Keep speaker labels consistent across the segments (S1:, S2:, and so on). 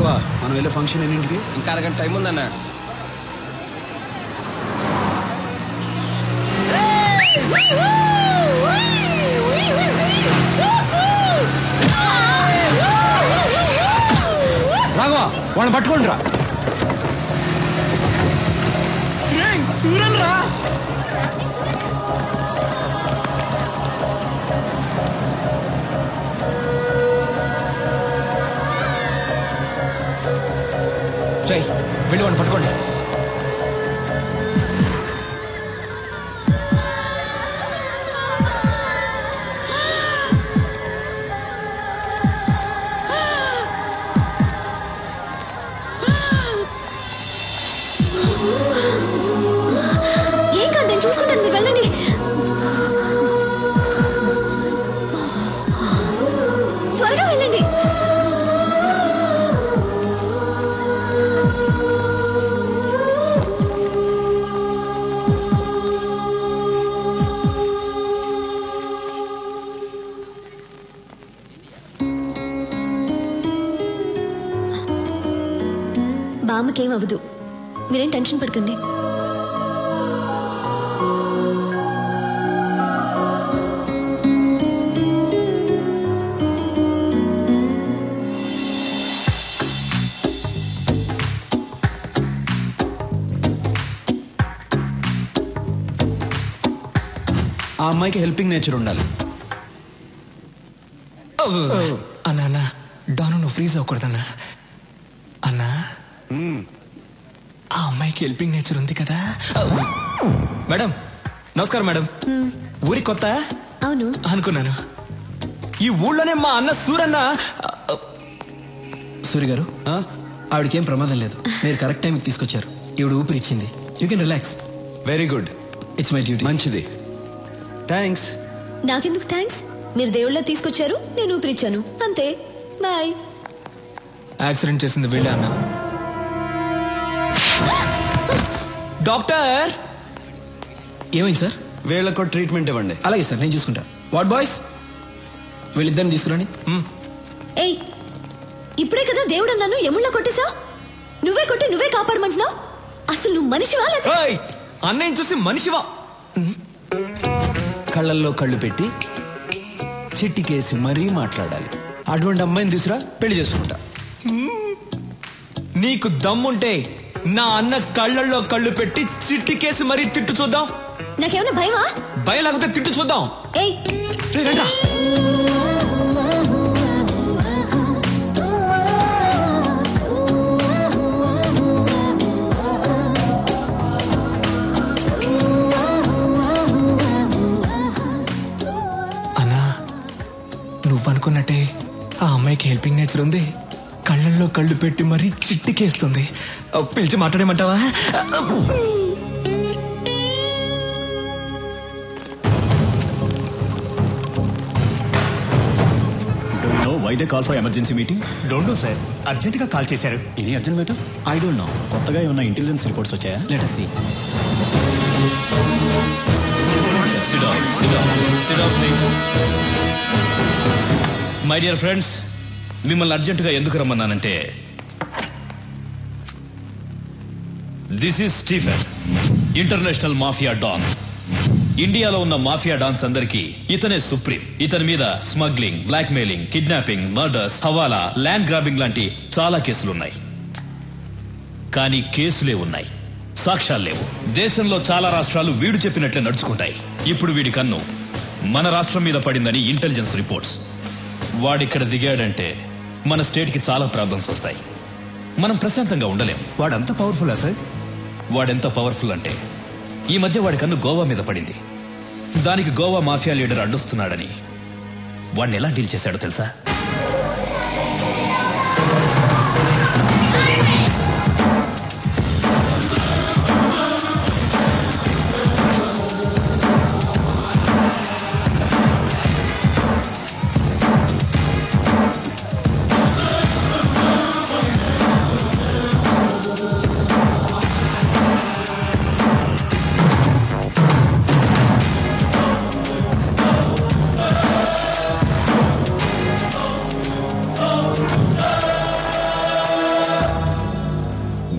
S1: రాఘవా, మనం వెళ్ళే ఫంక్షన్ ఎన్నింటికి?
S2: ఇంకా అరగంట టైం ఉందన్న.
S1: రాఘవా, వాళ్ళని పట్టుకోండి రా. సూరన్ రా.
S2: వెళ్ళి వాడిని పట్టుకోండి.
S3: ఏం కాదు, నేను చూసుకుంటాను, మీరు వెళ్ళండి. త్వరగా వెళ్ళండి. బామ్మకేం అవ్వదు, మీరేం టెన్షన్ పడకండి.
S1: ఆ అమ్మాయికి హెల్పింగ్ నేచర్ ఉండాలి.
S2: అన్నా అన్నా, డాను నువ్వు ఫ్రీజ్ అవ్వకూడదన్నా. అన్నా, ఆ అమ్మాయికి హెల్పింగ్ నేచర్ ఉంది కదా. మేడం నమస్కారం. మేడం ఊరి కొత్త?
S3: అవును
S2: అనుకున్నాను. ఈ ఊళ్ళోనే మా అన్న సూరన్న.
S4: సూరి గారు, ఆవిడకేం ప్రమాదం లేదు, మీరు కరెక్ట్ టైంకి తీసుకొచ్చారు. ఈవిడ ఊపిరిచ్చింది. You can relax.
S1: Very good.
S4: It's my duty.
S1: మంచిది, థ్యాంక్స్.
S3: నాకెందుకు థ్యాంక్స్? మీరు దేవుళ్ళ తీసుకొచ్చారు, నేను ఊపిరిచ్చాను, అంతే. బాయ్.
S2: యాక్సిడెంట్ చేసింది వీళ్ళే అన్న. డాక్టర్
S4: ఏమైంది సార్?
S1: వీళ్ళకు ట్రీట్మెంట్ ఇవ్వండి.
S4: అలాగే సార్, నేను చూసుకుంటా. వాట్ బాయ్స్, వీళ్ళిద్దరిని తీసుకురండి.
S3: ఏయ్, ఇప్పుడే కదా దేవుడు అన్నాను, ఎముళ్ళ కొట్టేసా? నువ్వే కొట్టి నువ్వే కాపాడమంటున్నావు. అసలు నువ్వు మనిషివా?
S2: అన్నయ్య చూసి మనిషివా?
S1: కళ్ళల్లో కళ్ళు పెట్టి చిట్టికేసి మరీ మాట్లాడాలి. అటువంటి అమ్మాయిని తీసురా, పెళ్లి చేసుకుంటా.
S2: నీకు దమ్ముంటే నా అన్న కళ్ళల్లో కళ్ళు పెట్టి చిట్టికేసి మరీ తిట్టు చూద్దాం.
S3: నాకేమైనా భయమా?
S2: భయం లేకపోతే తిట్టు చూద్దాం.
S3: ఏయ్
S2: రండ్రా. అన్నా, నువ్వనుకున్నట్టే ఆ అమ్మాయికి హెల్పింగ్ నేచర్ ఉంది. కళ్ళల్లో కళ్ళు పెట్టి మరీ చిట్టికేస్తుంది. పిలిచి మాట్లాడేమంటావా?
S5: Why they call for emergency meeting?
S6: Don't know, sir. Urgent గా కాల్ చేశారు.
S5: Any urgent matter? I don't know. కొత్తగా ఏమైనా ఇంటెలిజెన్స్ రిపోర్ట్స్ వచ్చాయా? Let us see.
S7: Sit down. Sit down. Sit down, please. My dear friends, మిమ్మల్ని అర్జెంటుగా ఎందుకు రమ్మన్నానంటే, this is Stephen, international mafia don. ఇండియాలో ఉన్న మాఫియా డాన్స్ అందరికీ ఇతనే సుప్రీం. ఇతని మీద smuggling, blackmailing, kidnapping, murders, hawala, land grabbing లాంటి చాలా కేసులున్నాయి. కానీ కేసులే ఉన్నాయి, సాక్ష్యాలు లేవు. దేశంలో చాలా రాష్ట్రాలు వీడు చెప్పినట్లే నడుచుకుంటాయి. ఇప్పుడు వీడి కన్ను మన రాష్ట్రం మీద పడిందని ఇంటెలిజెన్స్ రిపోర్ట్స్. వాడిక్కడ దిగాడంటే మన స్టేట్ కి చాలా ప్రాబ్లమ్స్ వస్తాయి. మనం ప్రశాంతంగా ఉండలేం.
S6: వాడంత పవర్ఫుల్లా సార్?
S7: వాడెంత పవర్ఫుల్ అంటే, ఈ మధ్య వాడి కన్ను గోవా మీద పడింది. దానికి గోవా మాఫియా లీడర్ అడ్డొస్తున్నాడని వాడిని ఎలా డీల్ చేశాడో తెలుసా?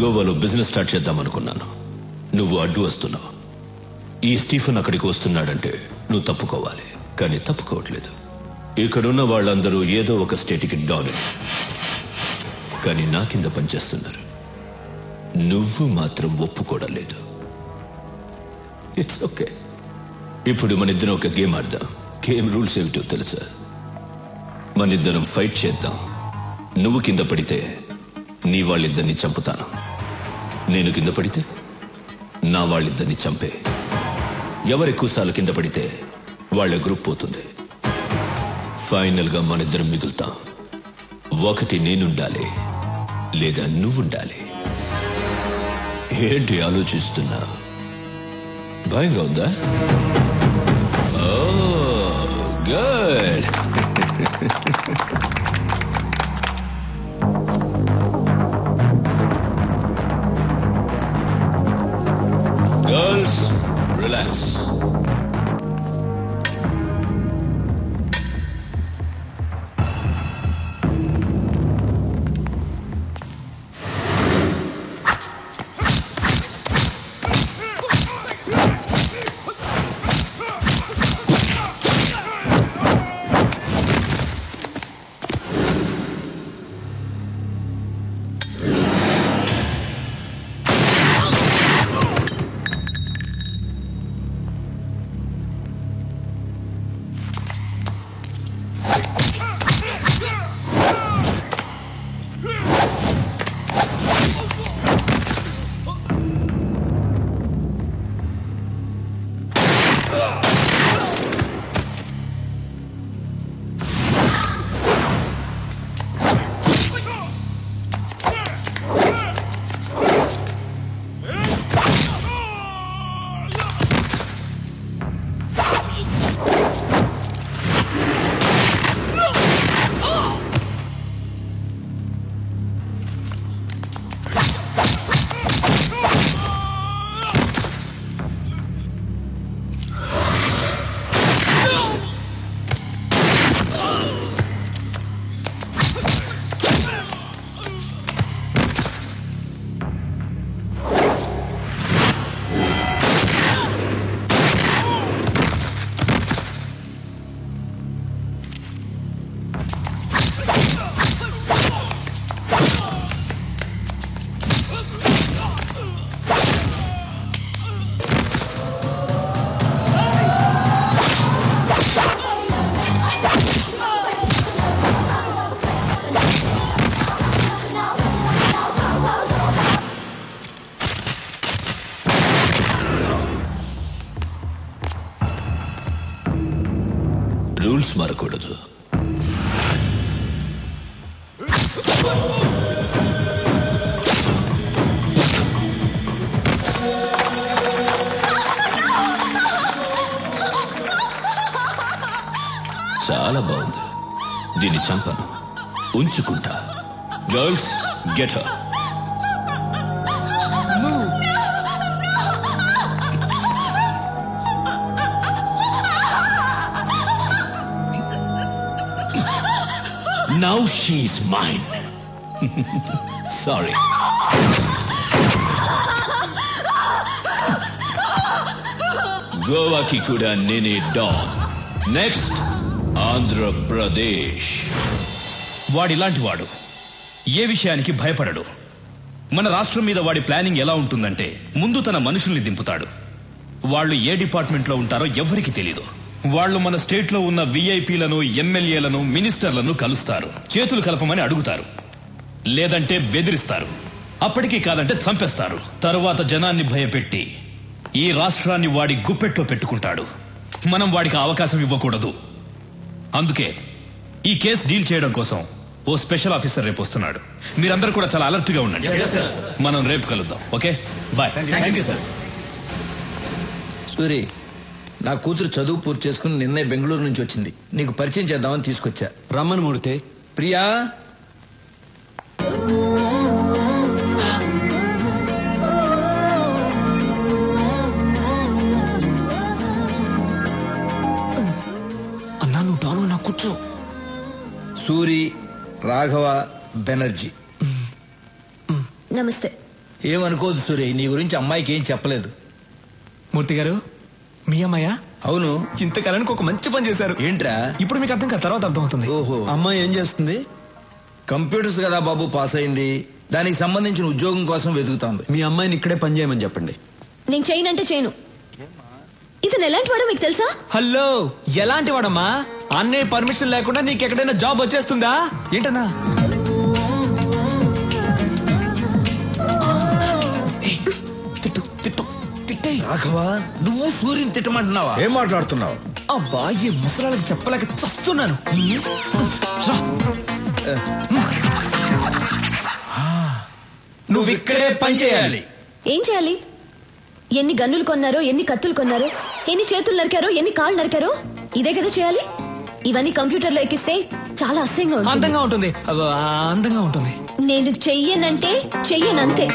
S8: గోవాలో బిజినెస్ స్టార్ట్ చేద్దాం అనుకున్నాను. నువ్వు అడ్డు వస్తున్నావు. ఈ స్టీఫెన్ అక్కడికి వస్తున్నాడంటే నువ్వు తప్పుకోవాలి, కానీ తప్పుకోవట్లేదు. ఇక్కడున్న వాళ్ళందరూ ఏదో ఒక స్టేట్కి డాన్, కానీ నా కింద పనిచేస్తున్నారు. నువ్వు మాత్రం ఒప్పుకోవడం లేదు. It's okay. ఇప్పుడు మన ఇద్దరం ఒక గేమ్ ఆడదాం. గేమ్ రూల్స్ ఏమిటో తెలుసా? మన ఇద్దరం ఫైట్ చేద్దాం. నువ్వు కింద పడితే నీ వాళ్ళిద్దరిని చంపుతాను, నేను కింద పడితే నా వాళ్ళిద్దరిని చంపే. ఎవరెక్కువసార్లు కింద పడితే వాళ్ళ గ్రూప్ పోతుంది. ఫైనల్ గా మన ఇద్దరం మిగులుతాం. ఒకటి నేనుండాలి, లేదా నువ్వుండాలి. ఏంటి ఆలోచిస్తున్నా? భయంగా ఉందా? గుడ్. Girls, relax. రూల్స్ మారకూడదు. చాలా బాగుంది. దీన్ని చంపను, ఉంచుకుంటా. Girls, get her. Now she's mine. Sorry. గోవాకి కూడా నేనే డాన్. నెక్స్ట్ ఆంధ్రప్రదేశ్.
S7: వాడిలాంటి వాడు ఏ విషయానికి భయపడడు. మన రాష్ట్రం మీద వాడి ప్లానింగ్ ఎలా ఉంటుందంటే, ముందు తన మనుషుల్ని దింపుతాడు. వాళ్ళు ఏ డిపార్ట్మెంట్లో ఉంటారో ఎవ్వరికి తెలీదు. వాళ్ళు మన స్టేట్ లో ఉన్న విఐపీలను, ఎమ్మెల్యేలను, మినిస్టర్లను కలుస్తారు. చేతులు కలపమని అడుగుతారు, లేదంటే బెదిరిస్తారు. అప్పటికీ కాదంటే చంపేస్తారు. తరువాత జనాన్ని భయపెట్టి ఈ రాష్ట్రాన్ని వాడి గుప్పెట్లో పెట్టుకుంటాడు. మనం వాడికి అవకాశం ఇవ్వకూడదు. అందుకే ఈ కేసు డీల్ చేయడం కోసం ఓ స్పెషల్ ఆఫీసర్ రేపు వస్తున్నాడు. మీరందరూ కూడా చాలా అలర్ట్ గా ఉండండి. మనం రేపు కలుద్దాం. Okay, bye. Thank you sir.
S1: Suri, నా కూతురు చదువు పూర్తి చేసుకుని నిన్నే బెంగళూరు నుంచి వచ్చింది. నీకు పరిచయం చేద్దామని తీసుకొచ్చా.
S5: రమ్మని మూడితే.
S1: ప్రియా,
S2: అన్నా నువ్వు డాను, నా కూర్చో.
S1: సూరి, రాఘవ బెనర్జీ.
S3: నమస్తే.
S9: ఏమనుకోదు సూరి, నీ గురించి అమ్మాయికి ఏం చెప్పలేదు.
S2: మూర్తి గారు, మీ అమ్మాయ?
S9: అవును.
S2: ఇంతకాలానికి ఒక మంచి పని చేశారు.
S9: ఏంట్రా?
S2: ఇప్పుడు మీకు అర్థం కాదు, తర్వాత అర్థమవుతుంది.
S9: ఓహో,
S6: అమ్మాయి ఏం చేస్తుంది?
S9: కంప్యూటర్స్ కదా బాబు, పాస్ అయింది. దానికి సంబంధించిన ఉద్యోగం కోసం వెతుకుతాంది.
S6: మీ అమ్మాయిని ఇక్కడే పని చేయమని చెప్పండి.
S3: నేను చేయనంటే చేయను. ఇతను ఎలాంటి వాడో మీకు తెలుసా?
S2: హలో, ఎలాంటి వాడమ్మా? అన్నయ్య పర్మిషన్ లేకుండా నీకు ఎక్కడైనా జాబ్ వచ్చేస్తుందా ఏంటన్నా? తిట్టు తిట్టు తిట్టే.
S9: రాఘవా, నువ్వు సూర్యుని తిట్టమంటున్నావా?
S6: ఏం మాట్లాడుతున్నావు?
S2: అబ్బా, ఈ ముసలాళ్ళకి చెప్పలేక చస్తున్నాను. రా.
S9: నువ్వు ఇక్కడే పని చేయాలి.
S3: ఏం చేయాలి? ఎన్ని గన్నులు కొన్నారో, ఎన్ని కత్తులు కొన్నారో, ఎన్ని చేతులు నరికారో, ఎన్ని కాళ్ళు నరికారో, ఇదే కదా చేయాలి. ఇవన్నీ కంప్యూటర్లో ఎక్కిస్తే చాలా అసహ్యంగా ఉంటుంది.
S2: అందంగా ఉంటుంది. నేను
S3: నేను చెయ్యనంటే చెయ్యనంతే.